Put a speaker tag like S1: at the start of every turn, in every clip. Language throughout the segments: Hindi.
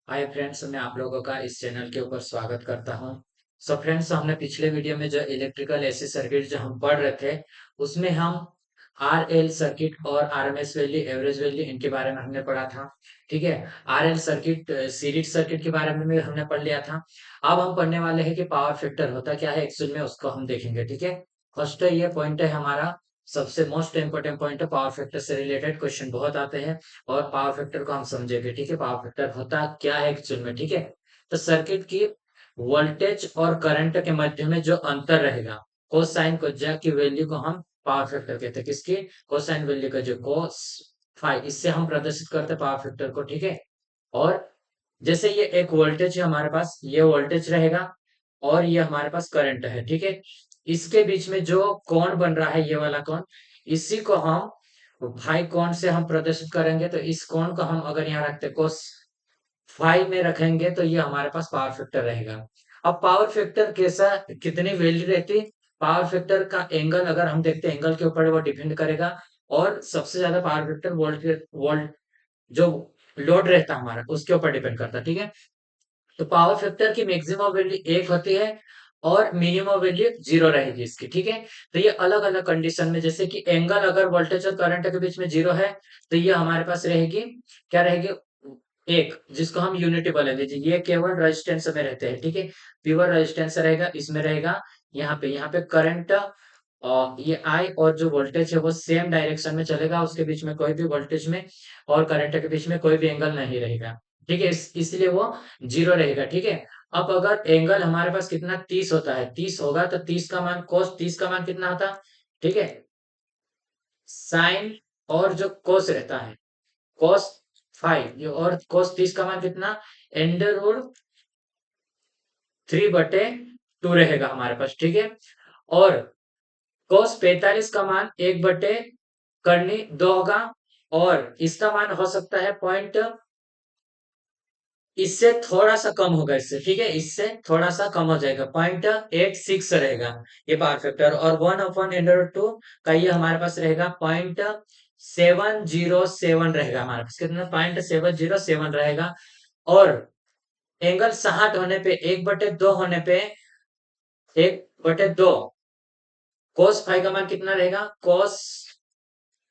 S1: हाय फ्रेंड्स, मैं आप लोगों का इस चैनल के ऊपर स्वागत करता हूं। सो फ्रेंड्स, हमने पिछले वीडियो में जो इलेक्ट्रिकल एसी सर्किट जो हम पढ़ रहे थे, उसमें हम आर एल सर्किट और आरएमएस वैल्यू, एवरेज वैल्यू, इनके बारे में हमने पढ़ा था। ठीक है। R L circuit, series circuit के बारे में भी हमने पढ़ लिया था। अब हम पढ़ने वाले हैं कि पावर फैक्टर होता क्या है एक्चुअल में, उसको हम देखेंगे। ठीक है। फर्स्ट ये पॉइंट है हमारा, सबसे मोस्ट इंपोर्टेंट पॉइंट है। पावर फैक्टर से रिलेटेड क्वेश्चन बहुत आते हैं और पावर फैक्टर को हम समझेंगे। ठीक है। पावर फैक्टर होता क्या है एक्चुअल में। ठीक है। तो सर्किट की वोल्टेज और करंट के मध्य में जो अंतर रहेगा, कोसाइन कोज्या की वैल्यू को हम पावर फैक्टर कहते हैं। किसकी? कोसाइन वैल्यू का जो कोस फाई, इससे हम प्रदर्शित करते हैं पावर फैक्टर को। ठीक है। और जैसे ये एक वोल्टेज है हमारे पास, ये वोल्टेज रहेगा और ये हमारे पास करंट है। ठीक है। इसके बीच में जो कोण बन रहा है, ये वाला कोण, इसी को हम फाई कोण से हम प्रदर्शित करेंगे। तो इस कोण को हम अगर यहाँ रखते कोस फाई में रखेंगे तो ये हमारे पास पावर फैक्टर रहेगा। अब पावर फैक्टर कैसा, कितनी वैल्यू रहती, पावर फैक्टर का एंगल अगर हम देखते हैं, एंगल के ऊपर वो डिपेंड करेगा। और सबसे ज्यादा पावर फैक्टर वोल्ट वोल्ट जो लोड रहता है हमारा, उसके ऊपर डिपेंड करता है। ठीक है। तो पावर फैक्टर की मैक्सिमम वैल्यू 1 होती है और मिनिमम वैल्यू 0 रहेगी इसकी। ठीक है। तो ये अलग अलग कंडीशन में, जैसे कि एंगल अगर वोल्टेज और करंट के बीच में 0 है, तो ये हमारे पास रहेगी, क्या रहेगी, 1, जिसको हम यूनिटी बोलेंगे जी। ये केवल रेजिस्टेंस में रहते हैं। ठीक है। प्योर रेजिस्टेंस रहेगा, इसमें रहेगा यहाँ पे करंट, और ये आई और जो वोल्टेज है वो सेम डायरेक्शन में चलेगा, उसके बीच में कोई भी वोल्टेज में और करंट के बीच में कोई भी एंगल नहीं रहेगा। ठीक है। इसलिए वो 0 रहेगा। ठीक है। अब अगर एंगल हमारे पास कितना 30 होता है, 30 होगा तो 30 का मान, कोस 30 का मान कितना होता? ठीक है। साइन और जो कोस रहता है, कोस फाइव, जो और कोस 30 का मान कितना, अंडर रूट 3/2 रहेगा हमारे पास। ठीक है। और कोस 45 का मान 1/2 होगा। और इसका मान हो सकता है पॉइंट, इससे थोड़ा सा कम होगा इससे। ठीक है। इससे थोड़ा सा कम हो जाएगा, 0.86 रहेगा ये पावर फैक्टर। और 1/√2 का ये हमारे पास रहेगा 0.707 रहेगा हमारे पास। कितना? 0.707 रहेगा। और एंगल 60 होने पे, 1/2 होने पे, 1/2, कोस फाई का मान कितना रहेगा, कोस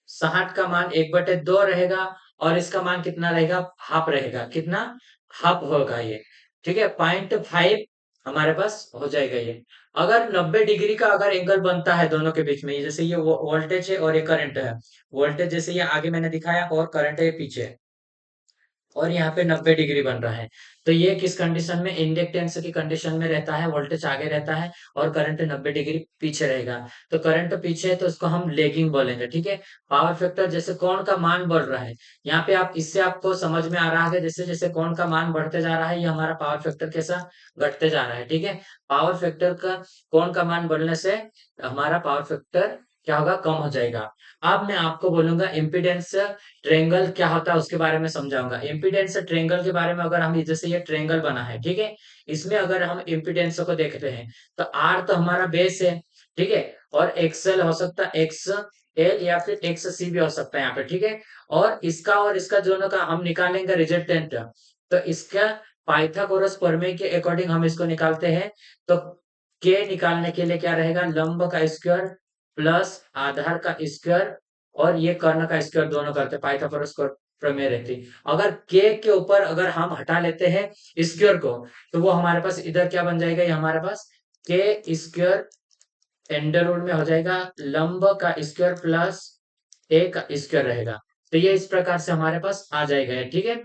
S1: 60 का मान 1/2 रहेगा। और इसका मान कितना रहेगा, हाफ रहेगा। कितना? हाफ होगा ये। ठीक है। 0.5 हमारे पास हो जाएगा ये। अगर 90 डिग्री का अगर एंगल बनता है दोनों के बीच में, जैसे ये वोल्टेज है और ये करंट है, वोल्टेज जैसे ये आगे मैंने दिखाया और करंट है ये पीछे, और यहाँ पे 90 डिग्री बन रहा है, तो ये किस कंडीशन में, इंडक्टेंस की कंडीशन में रहता है। वोल्टेज आगे रहता है और करंट 90 डिग्री पीछे रहेगा। तो करंट पीछे है तो उसको हम लेगिंग बोलेंगे। ठीक है। पावर फैक्टर जैसे कोण का मान बढ़ रहा है, यहाँ पे आप, इससे आपको समझ में आ रहा है जैसे जैसे कोण का मान बढ़ते जा रहा है, ये हमारा पावर फैक्टर कैसा घटते जा रहा है। ठीक है। पावर फैक्टर का, कोण का मान बढ़ने से हमारा पावर फैक्टर क्या होगा, कम हो जाएगा। अब मैं आपको बोलूंगा इम्पीडेंस ट्रेंगल क्या होता है, उसके बारे में समझाऊंगा। इम्पीडेंस ट्रेंगल के बारे में, अगर हम जैसे ये ट्रेंगल बना है, ठीक है, इसमें अगर हम इम्पीडेंस को देखते हैं, तो आर तो हमारा बेस है। ठीक है। और एक्सएल हो सकता है, एक्स एल या फिर एक्स सी भी हो सकता है यहाँ पे। ठीक है। और इसका दोनों का हम निकालेंगे रिजल्टेंट। तो इसका पाइथागोरस प्रमेय के अकॉर्डिंग हम इसको निकालते हैं। तो के निकालने के लिए क्या रहेगा, लंब का स्क्वायर प्लस आधार का स्क्वायर और ये कर्ण का स्क्वायर, दोनों करते पाइथागोरस प्रमेय रहती। अगर के ऊपर अगर हम हटा लेते हैं स्क्वायर को, तो वो हमारे पास इधर क्या बन जाएगा, ये हमारे पास के स्क्वायर अंडर रूट में हो जाएगा, लंब का स्क्वायर प्लस ए का स्क्वायर रहेगा। तो ये इस प्रकार से हमारे पास आ जाएगा। ठीक है।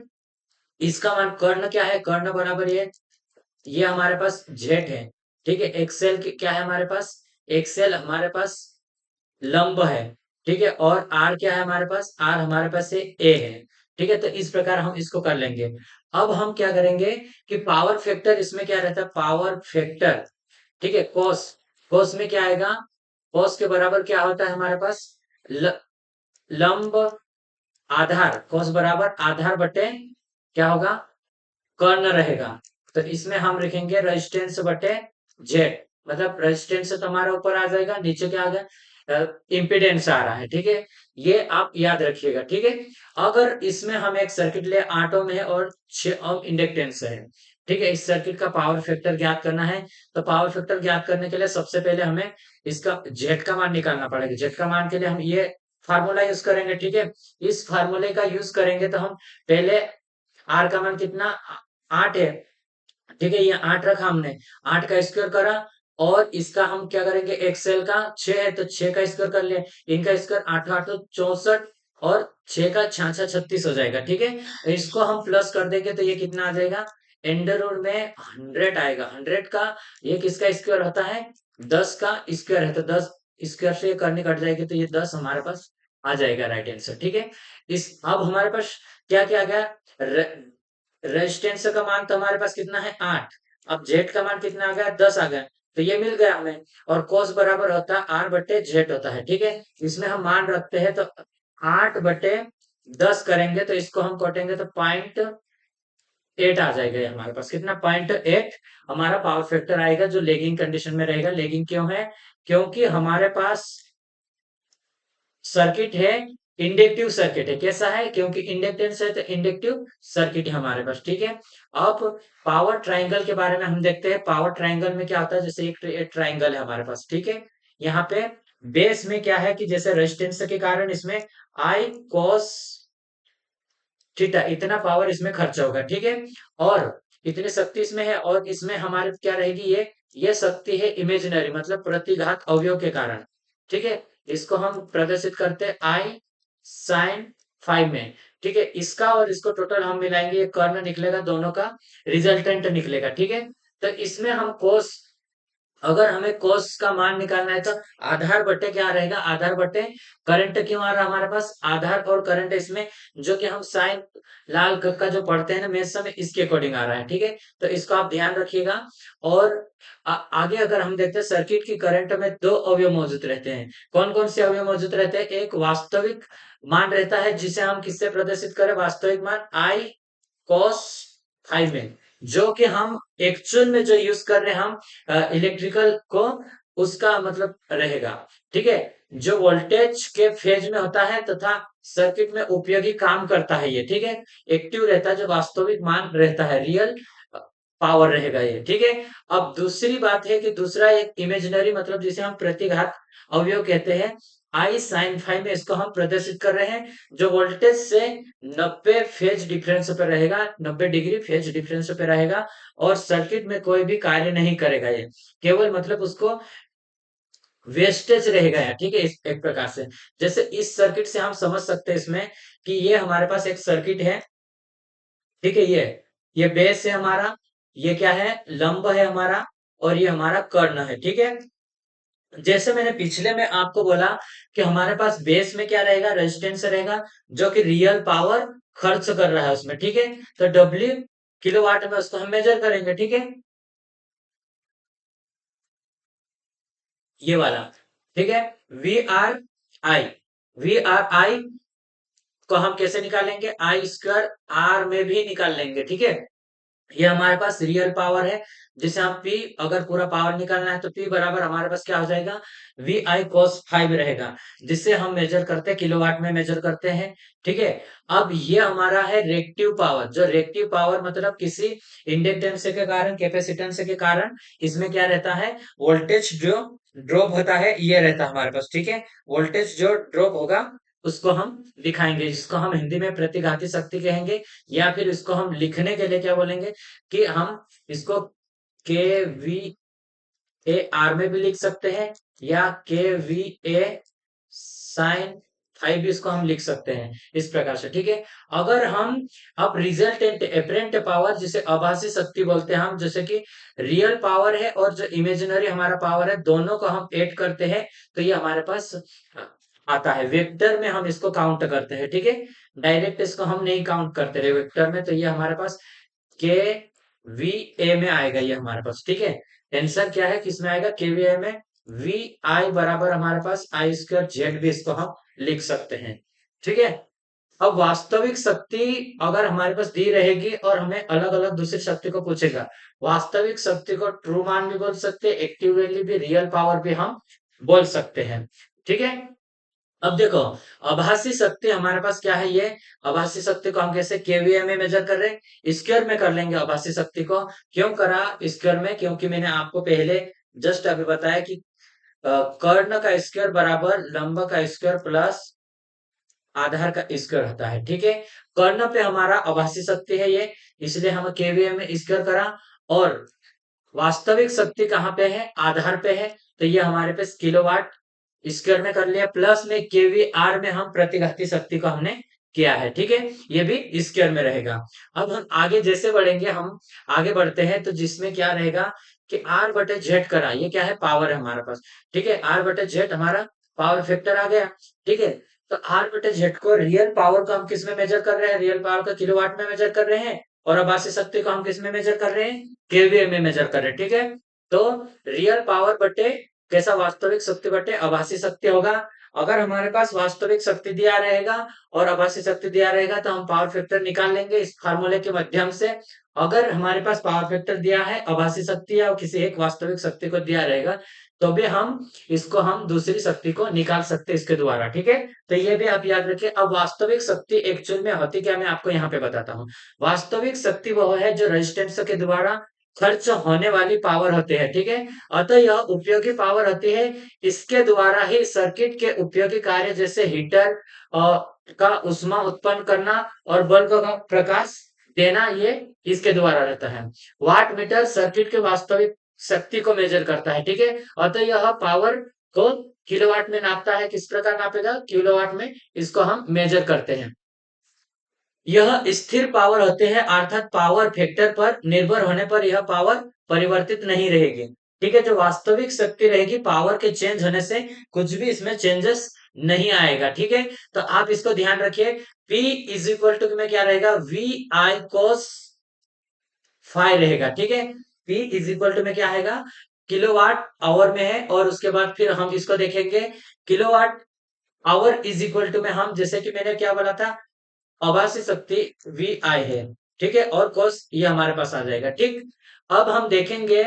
S1: इसका मान कर्ण क्या है, कर्ण बराबर ये हमारे पास जेड है। ठीक है। एक्सेल क्या है हमारे पास, एक्सेल हमारे पास लंब है। ठीक है। और आर क्या है हमारे पास, आर हमारे पास ए है। ठीक है। तो इस प्रकार हम इसको कर लेंगे। अब हम क्या करेंगे कि पावर फैक्टर, इसमें क्या रहता है, पावर फैक्टर, ठीक है, कोस, कोस में क्या आएगा, कोस के बराबर क्या होता है हमारे पास, लंब आधार, कोस बराबर आधार बटे क्या होगा, कर्ण रहेगा। तो इसमें हम लिखेंगे रेजिस्टेंस बटे जेड। मतलब रेजिस्टेंस तो हमारा ऊपर आ जाएगा, नीचे क्या आ गया, इम्पीडेंस आ रहा है, ठीक है? ये आप याद रखिएगा, ठीक है? अगर इसमें हम एक सर्किट ले 8 ओम है और 6 ओम इंडक्टेंस है, ठीक है? इस सर्किट का पावर फैक्टर ज्ञात करना है, तो पावर फैक्टर ज्ञात करने के लिए सबसे पहले हमें इसका जेड का मान निकालना पड़ेगा। जेड का मान के लिए हम ये फार्मूला यूज करेंगे, ठीक है? इस फार्मूले का यूज करेंगे तो हम पहले आर का मान कितना 8 है, ठीक है? ये 8 रखा हमने, 8 का स्क्वायर करा और इसका हम क्या करेंगे, एक्सएल का 6 है तो 6 का स्क्वायर कर लिया, इनका स्क्वायर 8 8 तो 64 और 6 का 6 6 36 हो जाएगा, ठीक है? इसको हम प्लस कर देंगे तो ये कितना आ जाएगा, अंडर रूट में 100 आएगा। 100 का ये किसका स्क्वायर होता है, 10 का स्क्वायर है, तो 10 स्क्वायर से ये करनी कट जाएगी तो ये 10 हमारे पास आ जाएगा राइट आंसर, ठीक है? इस अब हमारे पास क्या क्या आ गया, रेजिस्टेंस का मान तो हमारे पास कितना है 8, अब जेड का मान कितना आ गया 10 आ गया, तो ये मिल गया हमें। और कॉस बराबर होता है आर बटे जेड होता है, ठीक है? इसमें हम मान रखते हैं तो 8 बटे 10 करेंगे तो इसको हम काटेंगे तो 0.8 आ जाएगा, ये हमारे पास कितना 0.8 हमारा पावर फैक्टर आएगा, जो लेगिंग कंडीशन में रहेगा। लेगिंग क्यों है, क्योंकि हमारे पास सर्किट है, इंडक्टिव सर्किट है। कैसा है, क्योंकि इंडक्टेंस है तो इंडक्टिव सर्किट है हमारे पास, ठीक है? अब पावर ट्रायंगल के बारे में हम देखते हैं। पावर ट्रायंगल में क्या होता है, जैसे एक ट्रायंगल है हमारे पास, ठीक है? यहाँ पे बेस में क्या है कि जैसे रेजिस्टेंस के कारण इसमें आई कॉस थीटा इतना पावर इसमें खर्च होगा, ठीक है? और इतनी शक्ति इसमें है और इसमें हमारे क्या रहेगी, ये शक्ति है इमेजिनरी, मतलब प्रतिघात अवयव के कारण, ठीक है? इसको हम प्रदर्शित करते हैं आई साइन 5 में, ठीक है? इसका और इसको टोटल हम मिलाएंगे, ये कर्ण निकलेगा, दोनों का रिजल्टेंट निकलेगा, ठीक है? तो इसमें हम कोस, अगर हमें कोस का मान निकालना है तो आधार बटे क्या रहेगा, आधार बटे करंट क्यों आ रहा है हमारे पास, आधार और करंट इसमें जो कि हम साइन लाल का जो पढ़ते हैं ना मेथ में, इसके अकॉर्डिंग आ रहा है, ठीक है? तो इसको आप ध्यान रखिएगा। और आगे अगर हम देखते हैं सर्किट की करंट में दो अवयव मौजूद रहते हैं। कौन कौन से अवयव मौजूद रहते हैं, एक वास्तविक मान रहता है जिसे हम किससे प्रदर्शित करें, वास्तविक मान आई कॉस फाइव में, जो कि हम एक्चुअल में जो यूज कर रहे हैं हम इलेक्ट्रिकल को, उसका मतलब रहेगा, ठीक है? जो वोल्टेज के फेज में होता है तथा सर्किट में उपयोगी काम करता है ये, ठीक है? एक्टिव रहता है, जो वास्तविक मान रहता है, रियल पावर रहेगा ये, ठीक है? अब दूसरी बात है कि दूसरा एक इमेजिनरी, मतलब जिसे हम प्रतिघात अवयव कहते हैं, आई साइन फाइव में इसको हम प्रदर्शित कर रहे हैं, जो वोल्टेज से 90 फेज डिफरेंस पे रहेगा, 90 डिग्री फेज डिफरेंस पे रहेगा और सर्किट में कोई भी कार्य नहीं करेगा ये, केवल मतलब उसको वेस्टेज रहेगा यार, ठीक है? एक प्रकार से जैसे इस सर्किट से हम समझ सकते हैं इसमें कि ये हमारे पास एक सर्किट है, ठीक है? ये बेस है हमारा, ये क्या है, लंब है हमारा, और ये हमारा कर्ण है, ठीक है? जैसे मैंने पिछले में आपको बोला कि हमारे पास बेस में क्या रहेगा, रेजिस्टेंस रहेगा, जो कि रियल पावर खर्च कर रहा है उसमें, ठीक है? तो डब्ल्यू किलोवाट में उसको हम मेजर करेंगे, ठीक है? ये वाला, ठीक है? V R I, V R I को हम कैसे निकालेंगे, आई स्क्वायर आर में भी निकाल लेंगे, ठीक है? ये हमारे पास रियल पावर है, जिसे हम P, अगर पूरा पावर निकालना है तो P बराबर हमारे पास क्या हो जाएगा, वी आई कॉस फाइव रहेगा, जिससे हम मेजर करते हैं, किलोवाट में मेजर करते हैं, ठीक है? अब ये हमारा है रिएक्टिव पावर, जो रिएक्टिव पावर मतलब किसी इंडक्टेंस के कारण, कैपेसिटेंस के कारण इसमें क्या रहता है, वोल्टेज जो ड्रॉप होता है ये रहता है हमारे पास, ठीक है? वोल्टेज जो ड्रॉप होगा उसको हम दिखाएंगे, जिसको हम हिंदी में प्रतिघाती शक्ति कहेंगे, या फिर इसको हम लिखने के लिए क्या बोलेंगे कि हम इसको के वी ए आर में भी लिख सकते हैं, या के वी ए साइन फाइव भी इसको हम लिख सकते हैं इस प्रकार से, ठीक है? अगर हम अब रिजल्टेंट एपरेंट पावर, जिसे आभासी शक्ति बोलते हैं हम, जैसे कि रियल पावर है और जो इमेजिनरी हमारा पावर है, दोनों को हम ऐड करते हैं तो ये हमारे पास आता है। वेक्टर में हम इसको काउंट करते हैं, ठीक है? डायरेक्ट इसको हम नहीं काउंट करते रहे वेक्टर में, तो ये हमारे पास के वी ए में आएगा ये हमारे पास, ठीक है? आंसर क्या है, किसमें आएगा, के वी ए में। वी आई बराबर हमारे पास आई स्क्वायर जेड भी इसको हम लिख सकते हैं, ठीक है? अब वास्तविक शक्ति अगर हमारे पास दी रहेगी और हमें अलग अलग दूसरी शक्ति को पूछेगा, वास्तविक शक्ति को ट्रू मान भी बोल सकते हैं, एक्टिव वैल्यू भी, रियल पावर भी हम बोल सकते हैं, ठीक है। अब देखो, आभासी शक्ति हमारे पास क्या है, ये आभासी शक्ति को हम कैसे केवीए में मेजर कर रहे हैं, स्क्वायर में कर लेंगे आभासी शक्ति को। क्यों करा स्क्वायर में, क्योंकि मैंने आपको पहले जस्ट अभी बताया कि कर्ण का स्क्वायर बराबर लंब का स्क्वायर प्लस आधार का स्क्वायर होता है। ठीक है, कर्ण पे हमारा आभासी शक्ति है ये, इसलिए हम केवीए में स्क्वायर करा। और वास्तविक शक्ति कहाँ पे है, आधार पे है, तो ये हमारे पास किलोवाट स्क्वायर में कर लिया, प्लस में केवीआर में हम प्रतिघाती शक्ति को हमने किया है। ठीक है, ये भी स्क्वायर में रहेगा। अब हम आगे जैसे बढ़ेंगे, हम आगे बढ़ते हैं तो जिसमें क्या रहेगा कि आर बटे जेड करा, ये क्या है, पावर है हमारे पास। ठीक है, आर बटे जेड हमारा पावर फैक्टर आ गया। ठीक है, तो आर बटे जेड को, रियल पावर को हम किस में मेजर कर रहे हैं, रियल पावर को किलोवाट में मेजर कर रहे हैं, और आभासी शक्ति को हम किस में मेजर कर रहे हैं, केवीए में मेजर कर रहे हैं। ठीक है, तो रियल पावर बटे कैसा, वास्तविक शक्ति बटे आभासी शक्ति होगा। अगर हमारे पास वास्तविक शक्ति दिया रहेगा और आभासी शक्ति दिया रहेगा तो हम पावर फैक्टर निकाल लेंगे इस फार्मूले के माध्यम से। अगर हमारे पास पावर फैक्टर दिया है, आभासी शक्ति या किसी एक वास्तविक शक्ति को दिया रहेगा, तो भी हम दूसरी शक्ति को निकाल सकते हैं इसके द्वारा। ठीक है, तो ये भी आप याद रखिए। अब वास्तविक शक्ति एक्चुअल में होती क्या, मैं आपको यहाँ पे बताता हूँ। वास्तविक शक्ति वह है जो रेजिस्टेंस के द्वारा खर्च होने वाली पावर होते हैं। ठीक है, अतः यह उपयोगी पावर होती है, इसके द्वारा ही सर्किट के उपयोगी कार्य जैसे हीटर का उष्मा उत्पन्न करना और बल्ब का प्रकाश देना, ये इसके द्वारा रहता है। वाट मीटर सर्किट के वास्तविक शक्ति को मेजर करता है। ठीक है, अतः यह पावर को किलोवाट में नापता है। किस प्रकार नापेगा, किलोवाट में इसको हम मेजर करते हैं। यह स्थिर पावर होते हैं, अर्थात पावर फैक्टर पर निर्भर होने पर यह पावर परिवर्तित नहीं रहेगी। ठीक है, जो वास्तविक शक्ति रहेगी, पावर के चेंज होने से कुछ भी इसमें चेंजेस नहीं आएगा। ठीक है, तो आप इसको ध्यान रखिए। P इज इक्वल टू में क्या रहेगा, वी आई कोस फाइव रहेगा। ठीक है, P इज इक्वल टू में क्या आएगा, किलोवाट आवर में है, और उसके बाद फिर हम इसको देखेंगे kilowatt hour is equal to में हम, जैसे कि मैंने क्या बोला था, आभासी शक्ति वी आई है। ठीक है, और cos ये हमारे पास आ जाएगा। ठीक, अब हम देखेंगे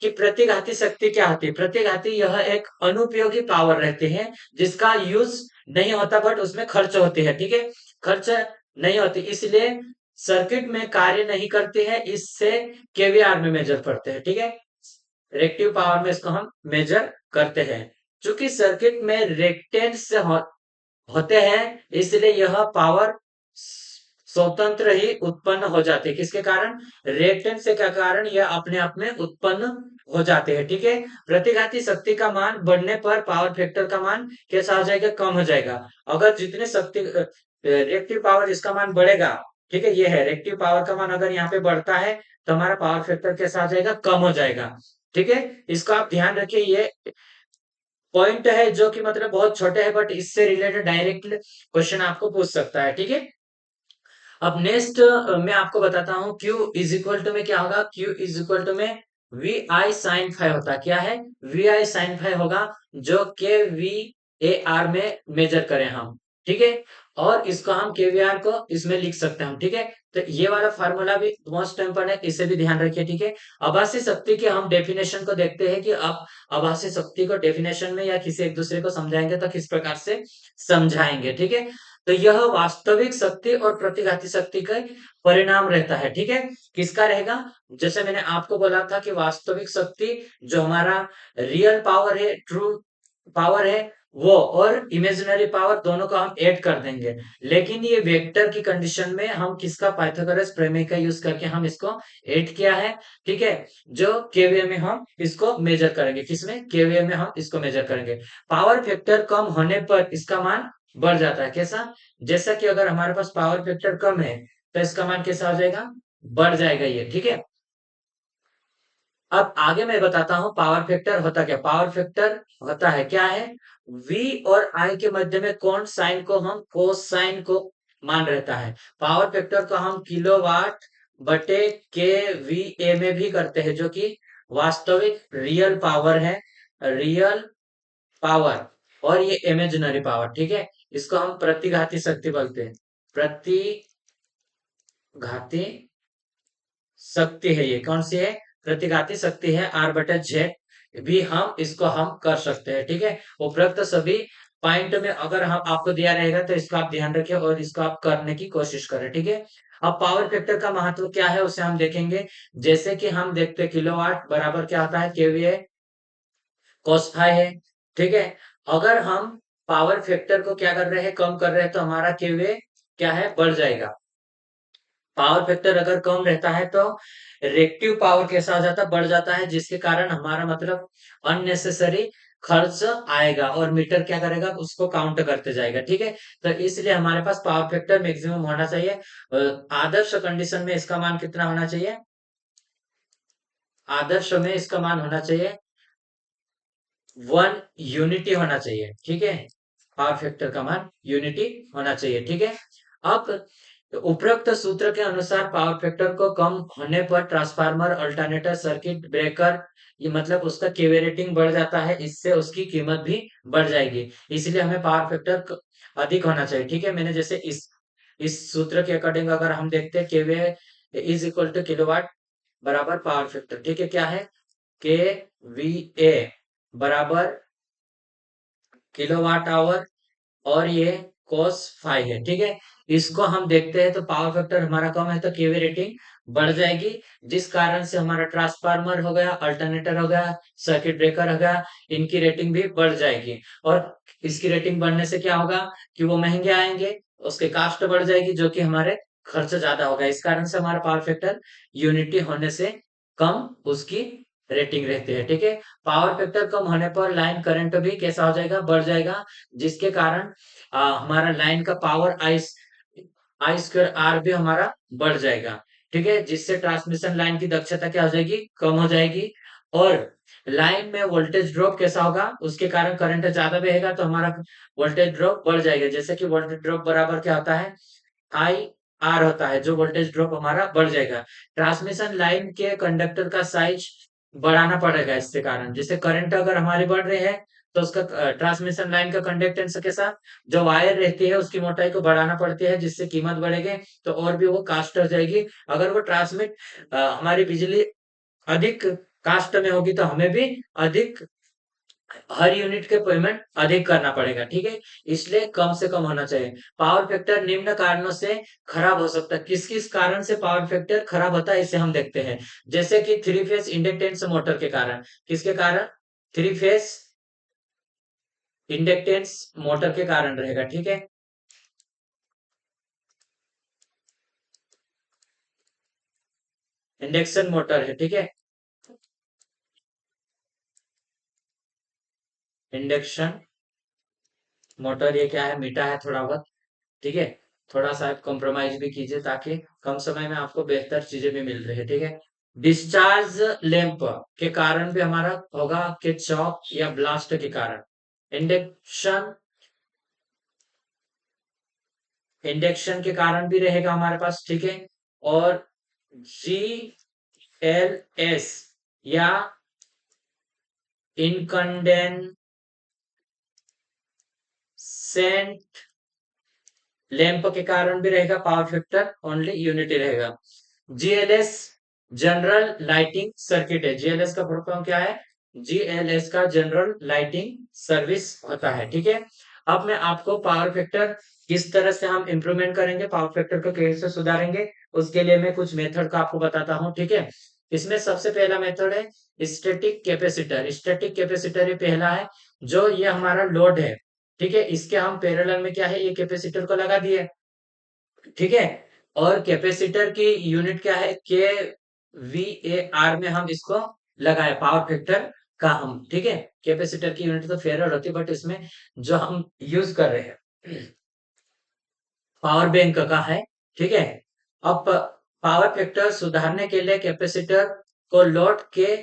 S1: कि प्रतिघाती शक्ति क्या होती है। प्रतिघाती यह एक अनुपयोगी पावर रहती है जिसका यूज नहीं होता, बट उसमें खर्च होती है। ठीक है, खर्च नहीं होती, इसलिए सर्किट में कार्य नहीं करती है, इससे केवीआर में मेजर करते हैं। ठीक है, रिएक्टिव पावर में इसको हम मेजर करते हैं। चूंकि सर्किट में रिएक्टेंस होते हैं, इसलिए यह पावर स्वतंत्र ही उत्पन्न हो जाती है। किसके कारण, रिएक्टेंस के कारण यह अपने आप में उत्पन्न हो जाते हैं। ठीक है, प्रतिघाती शक्ति का मान बढ़ने पर पावर फैक्टर का मान कैसा हो जाएगा, कम हो जाएगा। अगर जितने शक्ति रिएक्टिव पावर इसका मान बढ़ेगा, ठीक है, ये है रिएक्टिव पावर का मान, अगर यहाँ पे बढ़ता है तो हमारा पावर फैक्टर कैसा आ जाएगा, कम हो जाएगा। ठीक है, इसको आप ध्यान रखिए। ये पॉइंट है जो कि मतलब बहुत छोटे हैं, बट इससे रिलेटेड डायरेक्ट क्वेश्चन आपको पूछ सकता है। ठीक है, अब नेक्स्ट मैं आपको बताता हूँ, Q इज इक्वल टू में क्या होगा, Q इज इक्वल टू में वी आई साइन फाइव होता है। क्या है, वी आई साइन फाइव होगा, जो के वी ए आर में मेजर करें हम। ठीक है, और इसको हम केवीआर को इसमें लिख सकते हैं हम। ठीक है, तो ये वाला फार्मूला भी मोस्ट इंपॉर्टेंट है, इसे भी ध्यान रखिए। ठीक है, आभासी शक्ति के हम डेफिनेशन को देखते हैं कि आप आभासी शक्ति को डेफिनेशन में या किसी एक दूसरे को समझाएंगे तो किस प्रकार से समझाएंगे। ठीक है, तो यह वास्तविक शक्ति और प्रतिघाती शक्ति का परिणाम रहता है। ठीक है, किसका रहेगा, जैसे मैंने आपको बोला था कि वास्तविक शक्ति जो हमारा रियल पावर है, ट्रू पावर है, वो और इमेजिनरी पावर दोनों को हम ऐड कर देंगे। लेकिन ये वेक्टर की कंडीशन में हम किसका, पाइथागोरस प्रमेय का यूज करके हम इसको ऐड किया है। ठीक है, जो केवीए में हम इसको मेजर करेंगे, किसमें, केवीए में हम इसको मेजर करेंगे। पावर फैक्टर कम होने पर इसका मान बढ़ जाता है। कैसा, जैसा कि अगर हमारे पास पावर फैक्टर कम है तो इसका मान कैसा हो जाएगा, बढ़ जाएगा ये। ठीक है, अब आगे मैं बताता हूं पावर फैक्टर होता क्या। पावर फैक्टर होता है क्या है, V और I के मध्य में कौन साइन को हम कोस साइन को मान रहता है। पावर फैक्टर को हम किलोवाट बटे के वी ए में भी करते हैं, जो कि वास्तविक रियल पावर है, रियल पावर, और ये इमेजिनरी पावर। ठीक है, इसको हम प्रतिघाती शक्ति बोलते हैं। प्रतिघाती शक्ति है, ये कौन सी है, प्रतिघाती शक्ति है, आर बटा जेड। भी हम इसको हम कर सकते हैं। ठीक है, उपरोक्त सभी पॉइंट में अगर हम आपको दिया रहेगा तो इसका आप ध्यान रखें और इसको आप करने की कोशिश करें। ठीक है, अब पावर फैक्टर का महत्व क्या है उसे हम देखेंगे। जैसे कि हम देखते हैं किलोवाट बराबर क्या होता है, केवीए cos फाई है। ठीक है, अगर हम पावर फैक्टर को क्या कर रहे हैं, कम कर रहे हैं, तो हमारा केवीए क्या है, बढ़ जाएगा। पावर फैक्टर अगर कम रहता है तो रिएक्टिव पावर कैसा हो जाता है, बढ़ जाता है, जिसके कारण हमारा मतलब अननेसेसरी खर्च आएगा और मीटर क्या करेगा, उसको काउंट करते जाएगा। ठीक है, तो इसलिए हमारे पास पावर फैक्टर मैक्सिमम होना चाहिए। आदर्श कंडीशन में इसका मान कितना होना चाहिए, आदर्श में इसका मान होना चाहिए 1 यूनिटी होना चाहिए। ठीक है, पावर फैक्टर का मान यूनिटी होना चाहिए। ठीक है, अब उपरोक्त सूत्र के अनुसार पावर फैक्टर को कम होने पर ट्रांसफार्मर, अल्टरनेटर, सर्किट ब्रेकर, ये मतलब उसका केवी रेटिंग बढ़ जाता है, इससे उसकी कीमत भी बढ़ जाएगी। इसलिए हमें पावर फैक्टर अधिक होना चाहिए। ठीक है, मैंने जैसे इस सूत्र के अकॉर्डिंग अगर हम देखते हैं, केवी इज इक्वल टू किलोवाट बराबर पावर फैक्टर। ठीक है, क्या है, के वी ए बराबर किलोवाट आवर और ये cos फाई है। ठीक है, इसको हम देखते हैं तो पावर फैक्टर हमारा कम है तो केवी रेटिंग बढ़ जाएगी, जिस कारण से हमारा ट्रांसफार्मर हो गया, अल्टरनेटर हो गया, सर्किट ब्रेकर हो गया, इनकी रेटिंग भी बढ़ जाएगी। और इसकी रेटिंग बढ़ने से क्या होगा कि वो महंगे आएंगे, उसके कास्ट बढ़ जाएगी, जो कि हमारे खर्च ज्यादा होगा। इस कारण से हमारा पावर फैक्टर यूनिटी होने से कम उसकी रेटिंग रहती है। ठीक है, पावर फैक्टर कम होने पर लाइन करंट भी कैसा हो जाएगा, बढ़ जाएगा, जिसके कारण हमारा लाइन का पावर आई स्क्वायर आर भी हमारा बढ़ जाएगा। ठीक है, जिससे ट्रांसमिशन लाइन की दक्षता क्या हो जाएगी, कम हो जाएगी। और लाइन में वोल्टेज ड्रॉप कैसा होगा, उसके कारण करंट ज्यादा बहेगा तो हमारा वोल्टेज ड्रॉप बढ़ जाएगा। जैसे कि वोल्टेज ड्रॉप बराबर क्या होता है, आई आर होता है, जो वोल्टेज ड्रॉप हमारा बढ़ जाएगा। ट्रांसमिशन लाइन के कंडक्टर का साइज बढ़ाना पड़ेगा इसके कारण। जैसे करंट अगर हमारी बढ़ रही है तो उसका ट्रांसमिशन लाइन का कंडक्टेंस के साथ जो वायर रहती है उसकी मोटाई को बढ़ाना पड़ती है, जिससे कीमत बढ़ेगी तो और भी वो कास्ट हो जाएगी। अगर वो हमारी बिजली अधिक कास्ट में होगी तो हमें भी अधिक, हर यूनिट के पेमेंट अधिक करना पड़ेगा। ठीक है, इसलिए कम से कम होना चाहिए। पावर फैक्टर निम्न कारणों से खराब हो सकता है। किस किस कारण से पावर फैक्टर खराब होता है इसे हम देखते हैं। जैसे कि थ्री फेज इंडक्टेंस मोटर के कारण, किसके कारण, थ्री फेज इंडक्टेंस मोटर के कारण रहेगा। ठीक है, इंडक्शन मोटर है। ठीक है, इंडक्शन मोटर ये क्या है, मीठा है थोड़ा बहुत। ठीक है, थोड़ा सा आप कॉम्प्रोमाइज भी कीजिए ताकि कम समय में आपको बेहतर चीजें भी मिल रही है। ठीक है, डिस्चार्ज लैंप के कारण भी हमारा होगा कि चौक या ब्लास्ट के कारण। इंडक्शन इंडक्शन के कारण भी रहेगा हमारे पास। ठीक है, और जी एल एस या इनकंडेंसेंट लैंप के कारण भी रहेगा, पावर फैक्टर ओनली यूनिटी रहेगा। जीएलएस जनरल लाइटिंग सर्किट है। जीएलएस का फुल फॉर्म क्या है, जीएलएस का जनरल लाइटिंग सर्विस होता है। ठीक है, अब मैं आपको पावर फैक्टर किस तरह से हम इंप्रूवमेंट करेंगे, पावर फैक्टर को कैसे सुधारेंगे, उसके लिए मैं कुछ मेथड का आपको बताता हूँ। ठीक है, इसमें सबसे पहला मेथड है स्टैटिक कैपेसिटर। स्टैटिक कैपेसिटर ये पहला है, जो ये हमारा लोड है। ठीक है, इसके हम पैरेलल में क्या है, ये कैपेसिटर को लगा दिए। ठीक है, और कैपेसिटर की यूनिट क्या है, के वी ए आर में हम इसको लगाए पावर फैक्टर का हम। ठीक है, कैपेसिटर की यूनिट तो फेरड होती है, बट इसमें जो हम यूज कर रहे हैं पावर बैंक का है। ठीक है, अब पावर फैक्टर सुधारने के लिए कैपेसिटर को लोड के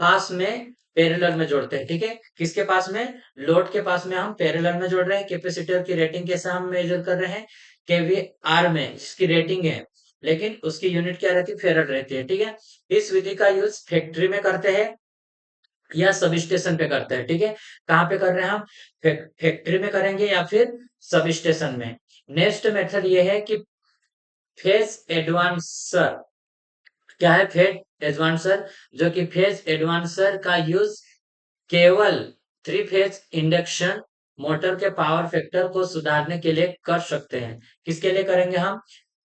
S1: पास में पैरेलल में जोड़ते हैं। ठीक है, किसके पास में, लोड के पास में हम पैरेलल में जोड़ रहे हैं। कैपेसिटर की रेटिंग कैसा हम मेजर कर रहे हैं, केवी आर में जिसकी रेटिंग है, लेकिन उसकी यूनिट क्या रहती है, फेरड रहती है। ठीक है, इस विधि का यूज फैक्ट्री में करते हैं या सब स्टेशन पे करते हैं। ठीक है, कहाँ पे कर रहे हैं हम, फैक्ट्री में करेंगे या फिर सब स्टेशन में। नेक्स्ट मेथड ये है कि फेज एडवांसर। क्या है फेज एडवांसर, जो कि फेज एडवांसर का यूज केवल थ्री फेज इंडक्शन मोटर के पावर फैक्टर को सुधारने के लिए कर सकते हैं। किसके लिए करेंगे हम?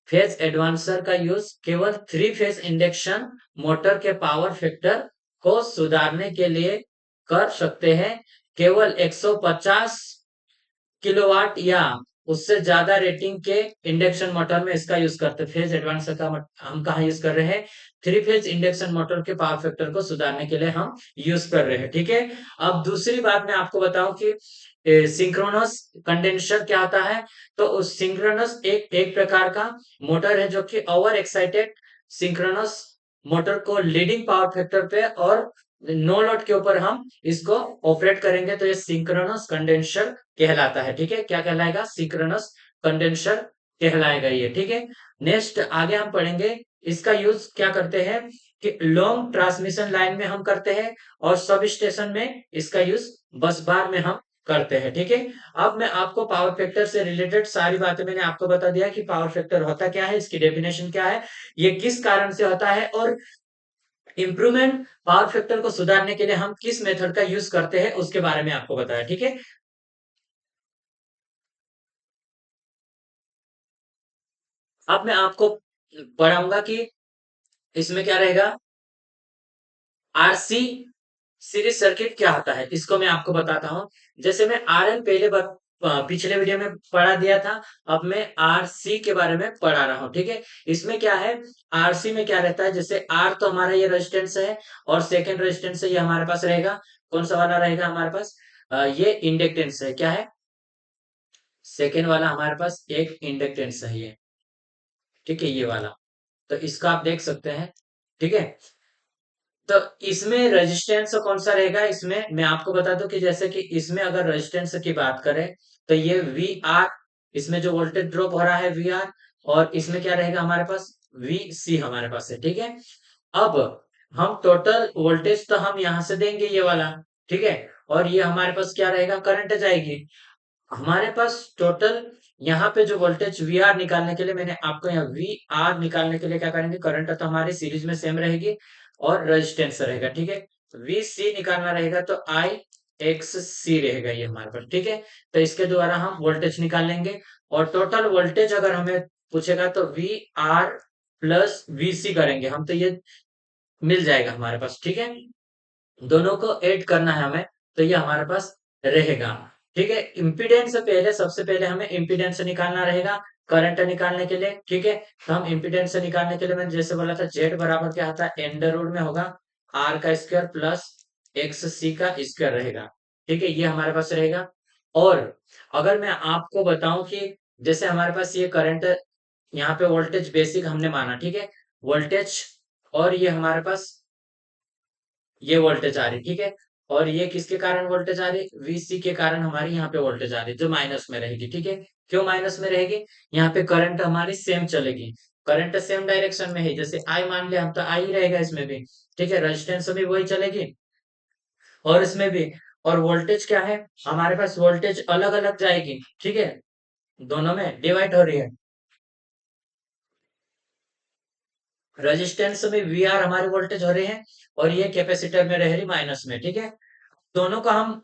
S1: फेज एडवांसर का यूज केवल थ्री फेज इंडक्शन मोटर के पावर फैक्टर को सुधारने के लिए कर सकते हैं। केवल 150 किलोवाट या उससे ज्यादा रेटिंग के इंडक्शन मोटर में इसका यूज करते हैं। फेज एडवांसर का हम कहा यूज कर रहे हैं? थ्री फेज इंडक्शन मोटर के पावर फैक्टर को सुधारने के लिए हम यूज कर रहे हैं। ठीक है। अब दूसरी बात मैं आपको बताऊं कि सिंक्रोनस कंडेंसर क्या होता है। तो उस सिंक्रोनस एक प्रकार का मोटर है जो कि ओवर एक्साइटेड सिंक्रोनस मोटर को लीडिंग पावर फैक्टर पे और नो लोड के ऊपर हम इसको ऑपरेट करेंगे तो ये सिंक्रोनस कंडेंसर कहलाता है। ठीक है। क्या कहलाएगा? सिंक्रोनस कंडेंसर कहलाएगा ये। ठीक है। नेक्स्ट आगे हम पढ़ेंगे इसका यूज क्या करते हैं कि लॉन्ग ट्रांसमिशन लाइन में हम करते हैं और सब स्टेशन में इसका यूज बस बार में हम करते हैं। ठीक है। अब मैं आपको पावर फैक्टर से रिलेटेड सारी बातें मैंने आपको बता दिया कि पावर फैक्टर होता क्या है, इसकी डेफिनेशन क्या है, ये किस कारण से होता है और इंप्रूवमेंट पावर फैक्टर को सुधारने के लिए हम किस मेथड का यूज करते हैं उसके बारे में आपको बताया। ठीक है। अब मैं आपको पढ़ाऊंगा कि इसमें क्या रहेगा। आरसी सीरीज सर्किट क्या होता है इसको मैं आपको बताता हूं। जैसे मैं आरएल पहले पिछले वीडियो में पढ़ा दिया था। अब मैं आरसी के बारे में पढ़ा रहा हूँ। ठीक है। इसमें क्या है, आरसी में क्या रहता है, जैसे आर तो हमारा ये रेजिस्टेंस है और सेकेंड रेजिस्टेंस है ये हमारे पास रहेगा। कौन सा वाला रहेगा हमारे पास? ये इंडक्टेंस है। क्या है? सेकेंड वाला हमारे पास एक इंडक्टेंस है ये। ठीक है, ये वाला। तो इसका आप देख सकते हैं। ठीक है। तो इसमें रेजिस्टेंस कौन सा रहेगा? इसमें मैं आपको बता दूं कि जैसे कि इसमें अगर रेजिस्टेंस की बात करें तो ये वी आर, इसमें जो वोल्टेज ड्रॉप हो रहा है वी आर, और इसमें क्या रहेगा हमारे पास? वी सी हमारे पास है। ठीक है। अब हम टोटल वोल्टेज तो हम यहां से देंगे ये वाला। ठीक है। और ये हमारे पास क्या रहेगा? करंट जाएगी हमारे पास टोटल। यहाँ पे जो वोल्टेज वी आर निकालने के लिए मैंने आपको यहाँ वी आर निकालने के लिए क्या करेंगे, करंट तो हमारी सीरीज में सेम रहेगी और रेजिस्टेंस रहेगा। ठीक है। वी सी निकालना रहेगा तो आई एक्स सी रहेगा ये हमारे पास। ठीक है। तो इसके द्वारा हम वोल्टेज निकाल लेंगे और टोटल वोल्टेज अगर हमें पूछेगा तो वी आर प्लस वी सी करेंगे हम, तो ये मिल जाएगा हमारे पास। ठीक है। दोनों को ऐड करना है हमें, तो ये हमारे पास रहेगा। ठीक है। इम्पीडेंस से पहले, सबसे पहले हमें इम्पीडेंस निकालना रहेगा करंट निकालने के लिए। ठीक है। तो हम इम्पीडेंस निकालने के लिए मैंने जैसे बोला था जेड बराबर क्या आता है, अंडर रूट में होगा आर का स्क्वायर प्लस एक्स सी का स्क्वायर रहेगा। ठीक है, ये हमारे पास रहेगा। और अगर मैं आपको बताऊं कि जैसे हमारे पास ये करंट, यहाँ पे वोल्टेज बेसिक हमने माना। ठीक है। वोल्टेज, और ये हमारे पास ये वोल्टेज आ रही। ठीक है। और ये किसके कारण वोल्टेज आ रही? वीसी के कारण हमारी यहाँ पे वोल्टेज आ रही जो माइनस में रहेगी। ठीक है। क्यों माइनस में रहेगी? यहाँ पे करंट हमारी सेम चलेगी, करंट सेम डायरेक्शन में है। जैसे आई मान लिया हम तो आई रहेगा इसमें भी। ठीक है। रेजिस्टेंस भी वही चलेगी और इसमें भी। और वोल्टेज क्या है हमारे पास? वोल्टेज अलग अलग जाएगी। ठीक है। दोनों में डिवाइड हो रही है। रेजिस्टेंस में वी आर हमारी वोल्टेज हो रही है और ये कैपेसिटर में रह रही माइनस में। ठीक है। दोनों का हम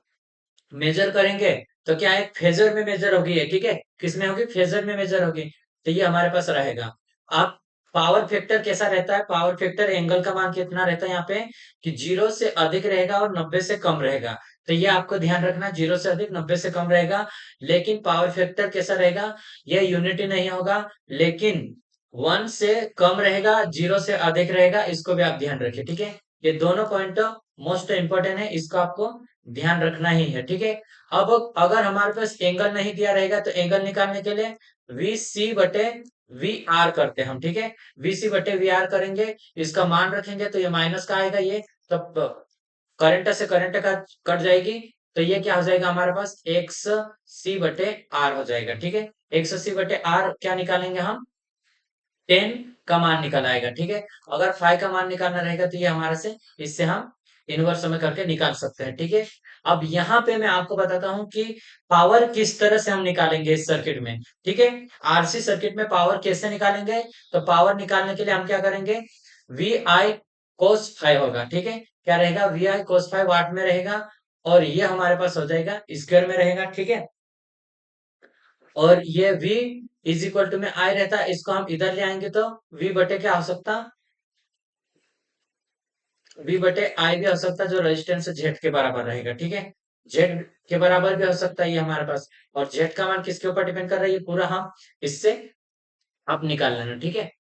S1: मेजर करेंगे तो क्या है, फेजर में मेजर होगी है। ठीक है। किसमें होगी? फेजर में मेजर होगी। तो ये हमारे पास रहेगा। अब पावर फैक्टर कैसा रहता है? पावर फैक्टर एंगल का मान कितना रहता है यहाँ पे कि 0 से अधिक रहेगा और 90 से कम रहेगा। तो ये आपको ध्यान रखना, 0 से अधिक 90 से कम रहेगा। लेकिन पावर फैक्टर कैसा रहेगा? यह यूनिटी नहीं होगा, लेकिन 1 से कम रहेगा, 0 से अधिक रहेगा। इसको भी आप ध्यान रखिए। ठीक है। ये दोनों पॉइंट मोस्ट इंपोर्टेंट है, इसको आपको ध्यान रखना ही है। ठीक है। अब अगर हमारे पास एंगल नहीं दिया रहेगा तो एंगल निकालने के लिए वी सी बटे वी आर करते हैं हम। ठीक है। वी सी बटे वी आर करेंगे, इसका मान रखेंगे तो ये माइनस का आएगा ये, तब करंट से करंट का कट जाएगी। तो ये क्या हो जाएगा हमारे पास? एक्स सी बटे आर हो जाएगा। ठीक है। एक्स सी बटे आर क्या निकालेंगे हम? 10 का मान निकल आएगा। ठीक है। अगर 5 का मान निकालना रहेगा तो ये हमारे से, इससे हम इनवर्स में करके निकाल सकते हैं। ठीक है। अब यहाँ पे मैं आपको बताता हूँ कि पावर किस तरह से हम निकालेंगे इस सर्किट में। ठीक है। आरसी सर्किट में पावर कैसे निकालेंगे? तो पावर निकालने के लिए हम क्या करेंगे? वी आई कोस फाइव होगा। ठीक है। क्या रहेगा? वी आई कोस फाइव वाट में रहेगा और ये हमारे पास हो जाएगा स्क्वायर में रहेगा, ठीक है। और ये v इज इक्वल टू में आई रहता है, इसको हम इधर ले आएंगे तो v बटे क्या हो सकता, v बटे आई भी हो सकता है, जो रेजिस्टेंस z के बराबर रहेगा, ठीक है। z के बराबर भी हो सकता है ये हमारे पास। और z का मान किसके ऊपर डिपेंड कर रहा है, ये पूरा हम इससे आप निकाल लेना, ठीक है।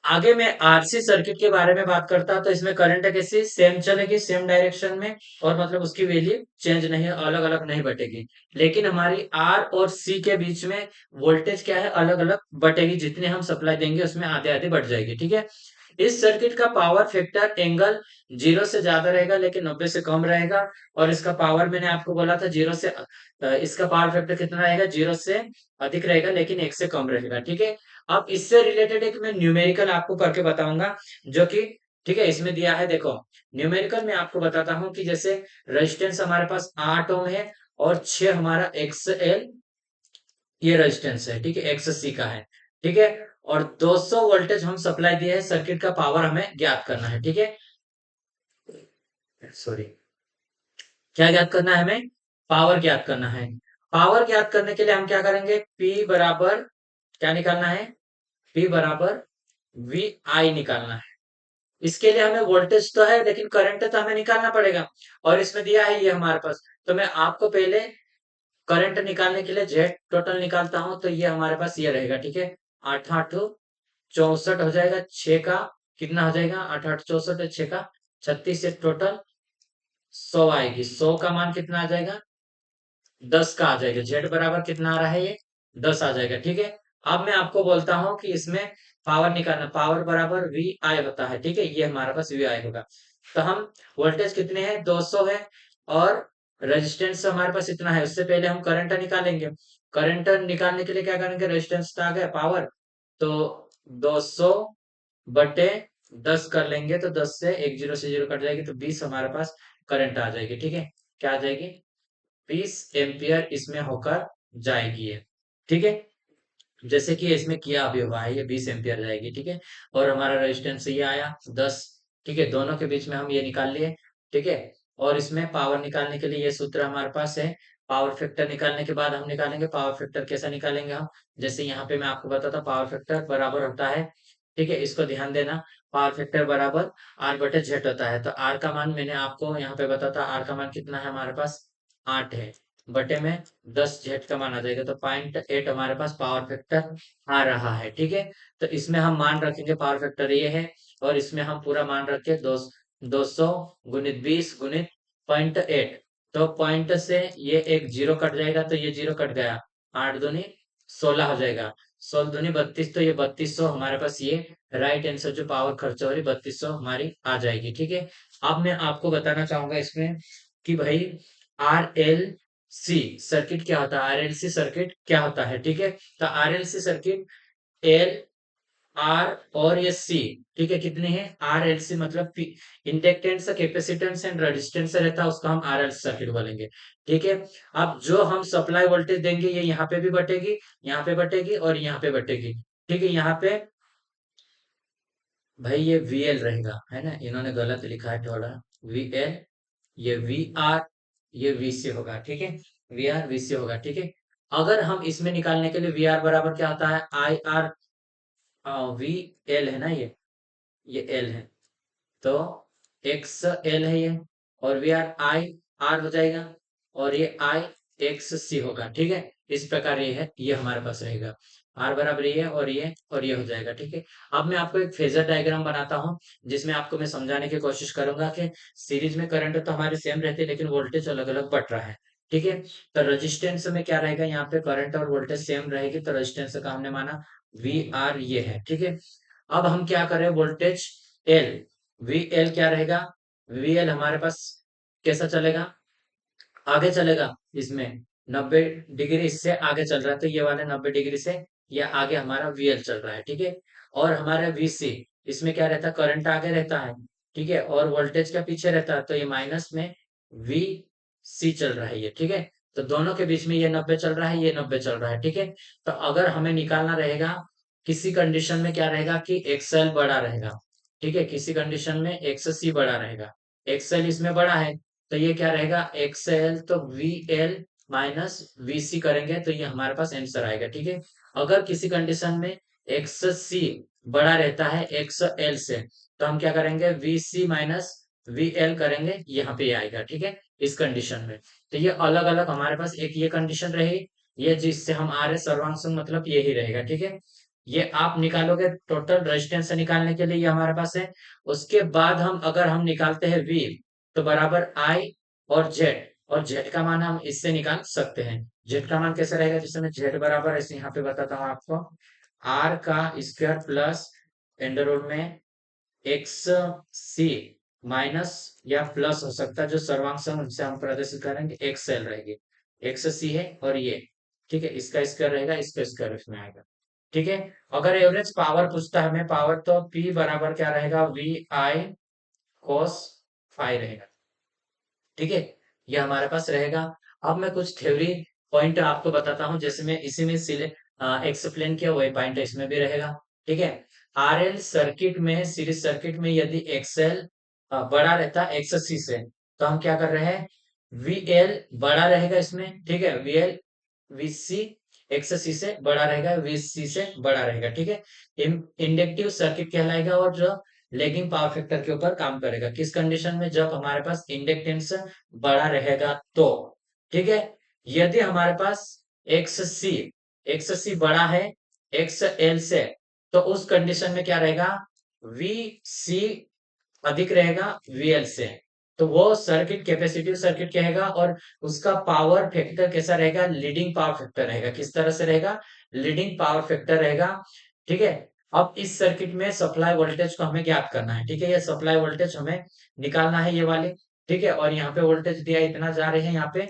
S1: आगे मैं आरसी सर्किट के बारे में बात करता हूं, तो इसमें करंट कैसी सेम चलेगी, सेम डायरेक्शन में, और मतलब उसकी वैल्यू चेंज नहीं, अलग अलग नहीं बटेगी। लेकिन हमारी आर और सी के बीच में वोल्टेज क्या है, अलग अलग बटेगी, जितने हम सप्लाई देंगे उसमें आधे आधे बढ़ जाएगी, ठीक है। इस सर्किट का पावर फैक्टर एंगल 0 से ज्यादा रहेगा लेकिन 90 से कम रहेगा। और इसका पावर मैंने आपको बोला था 0 से इसका पावर फैक्टर कितना रहेगा, 0 से अधिक रहेगा लेकिन 1 से कम रहेगा, ठीक है। अब इससे रिलेटेड एक मैं न्यूमेरिकल आपको करके बताऊंगा, जो कि ठीक है इसमें दिया है, देखो। न्यूमेरिकल में आपको बताता हूं कि जैसे रेजिस्टेंस हमारे पास 8 ओम है और 6 हमारा एक्सएल ये रेजिस्टेंस है, ठीक है, एक्स सी का है, ठीक है। और 200 वोल्टेज हम सप्लाई दिए है, सर्किट का पावर हमें ज्ञात करना है, ठीक है। सॉरी, क्या ज्ञात करना है हमें, पावर ज्ञात करना है। पावर ज्ञात करने के लिए हम क्या करेंगे, P बराबर क्या निकालना है, P बराबर वी आई निकालना है। इसके लिए हमें वोल्टेज तो है लेकिन करंट तो हमें निकालना पड़ेगा। और इसमें दिया है ये हमारे पास, तो मैं आपको पहले करंट निकालने के लिए जेड टोटल निकालता हूं, तो ये हमारे पास ये रहेगा, ठीक है। 8 8 64 हो जाएगा, 6 का कितना हो जाएगा, 8 8 64 6 का 36 से टोटल 100 आएगी। 100 का मान कितना आ जाएगा, 10 का आ जाएगा। जेड बराबर कितना आ रहा है, ये 10 आ जाएगा, ठीक है। अब मैं आपको बोलता हूं कि इसमें पावर निकालना, पावर बराबर वी आई होता है, ठीक है, ये हमारे पास वी आई होगा। तो हम वोल्टेज कितने हैं, 200 है, और रेजिस्टेंस हमारे पास इतना है। उससे पहले हम करंट निकालेंगे। करंट निकालने के लिए क्या करेंगे, रेजिस्टेंस तो आ गया, पावर तो 200 बटे 10 कर लेंगे, तो 10 से एक जीरो से जीरो कट जाएगी, तो 20 हमारे पास करंट आ जाएगी, ठीक है। क्या आ जाएगी, 20 एम्पियर इसमें होकर जाएगी ये, ठीक है। जैसे कि इसमें किया अभी हुआ है, ये 20 एम्पियर जाएगी, ठीक है। और हमारा रेजिस्टेंस ये आया 10, ठीक है। दोनों के बीच में हम ये निकाल लिए, ठीक है। और इसमें पावर निकालने के लिए ये सूत्र हमारे पास है। पावर फैक्टर निकालने के बाद हम निकालेंगे पावर फैक्टर, कैसा निकालेंगे हम, जैसे यहाँ पे मैं आपको बताता, पावर फैक्टर बराबर होता है, ठीक है, इसको ध्यान देना। पावर फैक्टर बराबर आर बटे जेड होता है। तो आर का मान मैंने आपको यहाँ पे बताता, आर का मान कितना है हमारे पास, 8 है, बटे में 10 जेड का मान आ जाएगा, तो 0.8 हमारे पास पावर फैक्टर आ रहा है, ठीक है। तो इसमें हम मान रखेंगे पावर फैक्टर ये है, और इसमें हम पूरा मान रखे 200 गुणित 20 गुणित 0.8। तो पॉइंट से ये एक जीरो कट जाएगा, तो ये जीरो कट गया, 8 दूनी 16 हो जाएगा, 16 दूनी 32, तो ये 3200 हमारे पास ये राइट आंसर जो पावर खर्च हो रही 3200 हमारी आ जाएगी, ठीक है। अब मैं आपको बताना चाहूंगा इसमें कि भाई आर एल सी सर्किट क्या होता है, आरएलसी सर्किट क्या होता है, ठीक है। तो आरएलसी सर्किट एल आर और ये सी, ठीक है, कितने हैं, आर एल सी मतलब इंडक्टेंस कैपेसिटेंस एंड रेजिस्टेंस रहता है, उसको हम आर एल सर्किट बोलेंगे, ठीक है। अब जो हम सप्लाई वोल्टेज देंगे ये यहाँ पे भी बटेगी, यहाँ पे बटेगी और यहाँ पे बटेगी, ठीक है। यहाँ पे भाई ये वीएल रहेगा, है ना, इन्होंने गलत लिखा है थोड़ा, वीएल, ये वी आर, ये वीसी होगा, ठीक है, वी आर वीसी होगा, ठीक है। अगर हम इसमें निकालने के लिए वी आर बराबर क्या होता है, आई आर वी एल है ना, ये एल है, तो एक्स एल है ये, और वी आर आई आर हो जाएगा, और ये आई एक्स सी होगा, ठीक है। इस प्रकार ये है, ये हमारे पास रहेगा, आर बराबर ये और ये हो जाएगा, ठीक है। अब मैं आपको एक फेजर डायग्राम बनाता हूँ, जिसमें आपको मैं समझाने की कोशिश करूंगा कि सीरीज में करंट तो हमारे सेम रहते हैं लेकिन वोल्टेज अलग अलग बढ़ रहा है, ठीक है। तो रेजिस्टेंस में क्या रहेगा, यहाँ पे करंट और वोल्टेज सेम रहेगी, तो रेजिस्टेंस का हमने माना वी आर ये है, ठीक है। अब हम क्या करें, वोल्टेज एल, वी एल क्या रहेगा, वी एल हमारे पास कैसा चलेगा, आगे चलेगा, इसमें 90 डिग्री इससे आगे चल रहा है, तो ये वाले 90 डिग्री से ये आगे हमारा वीएल चल रहा है, ठीक है। और हमारा वीसी, इसमें क्या रहता है, करंट आगे रहता है, ठीक है, और वोल्टेज का पीछे रहता है, तो ये माइनस में वी सी चल रहा है ये, ठीक है। तो दोनों के बीच में ये 90 चल रहा है, ये 90 चल रहा है, ठीक है। तो अगर हमें निकालना रहेगा, किसी कंडीशन में क्या रहेगा कि एक्सएल बड़ा रहेगा, ठीक है, किसी कंडीशन में एक्स सी बड़ा रहेगा, एक्सएल इसमें बड़ा है, तो ये क्या रहेगा, एक्सएल तो वी एल माइनस वीसी करेंगे तो ये हमारे पास आंसर आएगा। ठीक है, अगर किसी कंडीशन में एक्स सी बड़ा रहता है एक्स एल से, तो हम क्या करेंगे, V C minus V L करेंगे, यहाँ पे आएगा। ठीक है, इस कंडीशन में। तो ये अलग अलग हमारे पास एक ये कंडीशन रहेगी, ये जिससे हम आ रहे सर्वांश मतलब यही रहेगा। ठीक है, ये आप निकालोगे टोटल रेजिस्टेंस से निकालने के लिए, ये हमारे पास है। उसके बाद हम अगर हम निकालते हैं वी, तो बराबर आई और जेड, और जेड का मान हम इससे निकाल सकते हैं। जेड का मान कैसे रहेगा, जिससे मैं जेड बराबर ऐसे यहाँ पे बताता हूँ आपको, आर का स्क्वायर प्लस अंडर रूट में एक्स सी माइनस या प्लस हो सकता है, जो सर्वांश है उनसे हम प्रदर्शित करेंगे, एक्स एल रहेगी, एक्स सी है और ये। ठीक है, इसका स्क्वायर रहेगा, इसका स्क्वायर इसमें आएगा। ठीक है, अगर एवरेज पावर पूछता है हमें पावर, तो पी बराबर क्या रहेगा, वी आई कॉस फाई रहेगा। ठीक है, ये हमारे पास रहेगा। अब मैं कुछ थ्योरी पॉइंट आपको बताता हूँ, जैसे मैं इसी में एक्सप्लेन किया वही पॉइंट इसमें भी रहेगा। ठीक है, आरएल सर्किट में, सीरीज सर्किट में यदि एक्सएल बड़ा रहता है एक्ससी से, तो हम क्या कर रहे हैं, वीएल बड़ा रहेगा इसमें। ठीक है, वीएल वीसी एक्ससी से बड़ा रहेगा, वीसी से बड़ा रहेगा। ठीक है, इंडक्टिव सर्किट कहलाएगा, और जो लेगिंग पावर फैक्टर के ऊपर काम करेगा, किस कंडीशन में, जब हमारे पास इंडक्टेंस बड़ा रहेगा तो। ठीक है, यदि हमारे पास एक्स सी, एक्स सी बड़ा है एक्स एल से, तो उस कंडीशन में क्या रहेगा, वी सी अधिक रहेगा वीएल से, तो वो सर्किट कैपेसिटिव सर्किट कहेगा, और उसका पावर फैक्टर कैसा रहेगा, लीडिंग पावर फैक्टर रहेगा। किस तरह से रहेगा, लीडिंग पावर फैक्टर रहेगा। ठीक है, अब इस सर्किट में सप्लाई वोल्टेज को हमें ज्ञात करना है। ठीक है, ये सप्लाई वोल्टेज हमें निकालना है, ये वाले। ठीक है, और यहाँ पे वोल्टेज दिया इतना जा रहे हैं, यहाँ पे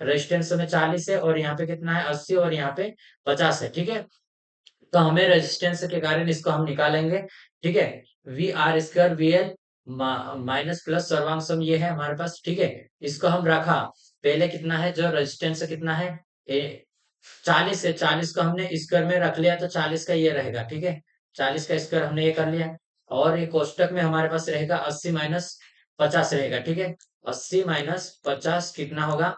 S1: रेजिस्टेंस में 40 है, और यहाँ पे कितना है 80, और यहाँ पे 50 है। ठीक है, तो हमें रेजिस्टेंस के कारण इसको हम निकालेंगे। ठीक है, V R square V L minus plus सर्वांग सम ये है हमारे पास। ठीक है, इसको हम रखा, पहले कितना है, जो रेजिस्टेंस कितना है, 40 है, 40 को हमने स्क्वायर में रख लिया, तो 40 का ये रहेगा। ठीक है, 40 का स्क्वायर हमने ये कर लिया, और ये कोष्टक में हमारे पास रहेगा 80 माइनस 50 रहेगा। ठीक है, 80 माइनस 50 कितना होगा,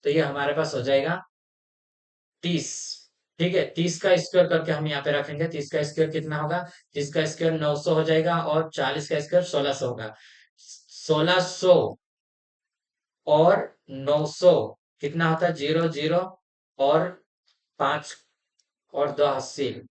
S1: तो ये हमारे पास हो जाएगा 30। ठीक है, 30 का स्क्वायर करके हम यहाँ पे रखेंगे, 30 का स्क्वायर कितना होगा, 30 का स्क्वायर 900 हो जाएगा, और 40 का स्क्वायर 1600 होगा। 1600 और 900 कितना होता है, 0 0 और 5 और 2 हासिल,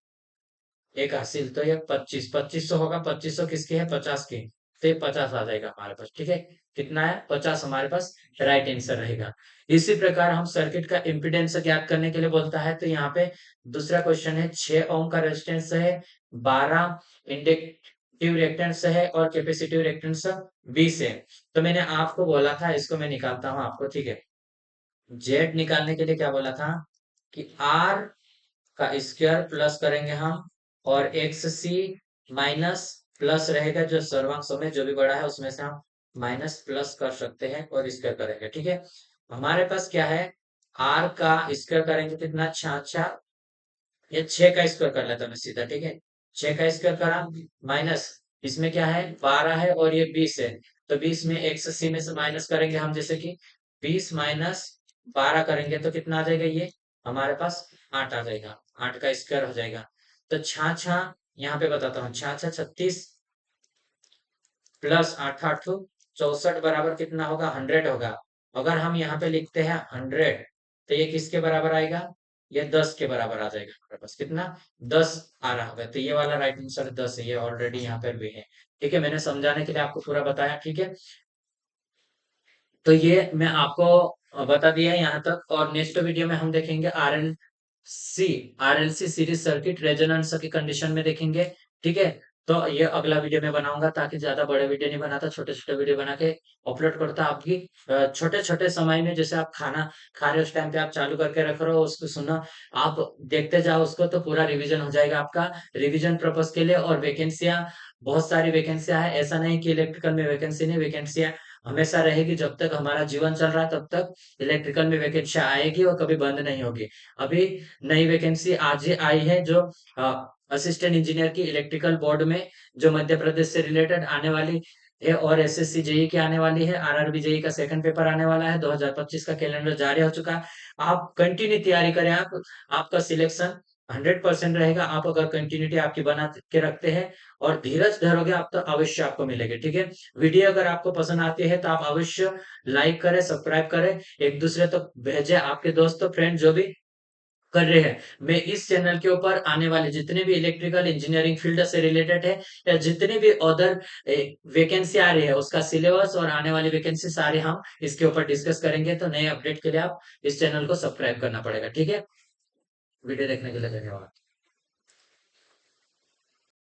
S1: एक हासिल, तो ये 25, 2500 होगा। 2500 किसकी है, 50 की, तो ये 50 आ जाएगा हमारे पास। ठीक है, कितना है, 50 हमारे पास राइट आंसर रहेगा। इसी प्रकार हम सर्किट का इम्पीडेंस ज्ञात करने के लिए बोलता है, तो यहाँ पे दूसरा क्वेश्चन है, 6 ओम का रेजिस्टेंस है, 12 इंडक्टिव रिएक्टेंस है, और कैपेसिटिव रिएक्टेंस 20 है। तो मैंने आपको बोला था, इसको मैं निकालता हूँ आपको। ठीक है, जेड निकालने के लिए क्या बोला था, कि आर का स्क्वायर प्लस करेंगे हम, और एक्स सी माइनस प्लस रहेगा, जो सर्वांश में जो भी बड़ा है उसमें से हम माइनस प्लस कर सकते हैं, और स्क्वायर करेंगे। ठीक है, हमारे पास क्या है, आर का स्क्वायर करेंगे कितना, 6 ये 6 का स्क्वायर कर लेता हूँ मैं सीधा। ठीक है, 6 का स्क्वायर करा, माइनस इसमें क्या है, 12 है, और ये 20 है, तो 20 में एक्स सी में से माइनस करेंगे हम, जैसे कि 20 माइनस 12 करेंगे तो कितना आ जाएगा, ये हमारे पास 8 आ जाएगा, 8 का स्क्वायर हो जाएगा। तो छा यहाँ पे बताता हूँ, छा 36 प्लस 8 8 64 बराबर कितना होगा, 100 होगा। अगर हम यहाँ पे लिखते हैं 100, तो ये किसके बराबर आएगा, ये 10 के बराबर आ जाएगा हमारे पास, कितना, 10 आ रहा होगा। तो ये वाला राइट आंसर 10 है, ये ऑलरेडी यहाँ पर भी है। ठीक है, मैंने समझाने के लिए आपको पूरा बताया। ठीक है, तो ये मैं आपको बता दिया है यहाँ तक, और नेक्स्ट वीडियो में हम देखेंगे सी आरएलसी सीरीज सर्किट रेजोनेंस की कंडीशन में देखेंगे। ठीक है, तो ये अगला वीडियो में बनाऊंगा, ताकि ज्यादा बड़े वीडियो नहीं बनाता, छोटे छोटे वीडियो बना के अपलोड करता। आपकी छोटे छोटे समय में, जैसे आप खाना खा रहे हो उस टाइम पे आप चालू करके रख रहे हो, उसको सुनो, आप देखते जाओ उसको, तो पूरा रिवीजन हो जाएगा आपका, रिवीजन पर्पज के लिए। और वैकेंसियां, बहुत सारी वैकेंसियां है, ऐसा नहीं कि इलेक्ट्रिकल में वैकेंसी नहीं, वैकेंसियां हमेशा रहेगी, जब तक हमारा जीवन चल रहा है तब तक इलेक्ट्रिकल में वैकेंसी आएगी, और कभी बंद नहीं होगी। अभी नई वैकेंसी आज ही आई है, जो असिस्टेंट इंजीनियर की इलेक्ट्रिकल बोर्ड में, जो मध्य प्रदेश से रिलेटेड आने वाली है और एसएससी जेई की आने वाली है, आरआरबी जेई का सेकंड पेपर आने वाला है, 2025 का कैलेंडर जारी हो चुका है। आप कंटिन्यू तैयारी करें, आप आपका सिलेक्शन 100% रहेगा। आप अगर कंटिन्यूटी आपकी बना के रखते हैं और धीरज धरोगे, आप तो अवश्य आपको मिलेगी। ठीक है, वीडियो अगर आपको पसंद आती है तो आप अवश्य लाइक करें, सब्सक्राइब करें, एक दूसरे तक भेजें, आपके दोस्तों फ्रेंड जो भी कर रहे हैं। मैं इस चैनल के ऊपर आने वाले जितने भी इलेक्ट्रिकल इंजीनियरिंग फील्ड से रिलेटेड है या जितने भी अदर वैकेंसी आ रही है उसका सिलेबस और आने वाली वैकेंसी सारे हम इसके ऊपर डिस्कस करेंगे। तो नए अपडेट के लिए आप इस चैनल को सब्सक्राइब करना पड़ेगा। ठीक है, वीडियो देखने के लिए धन्यवाद।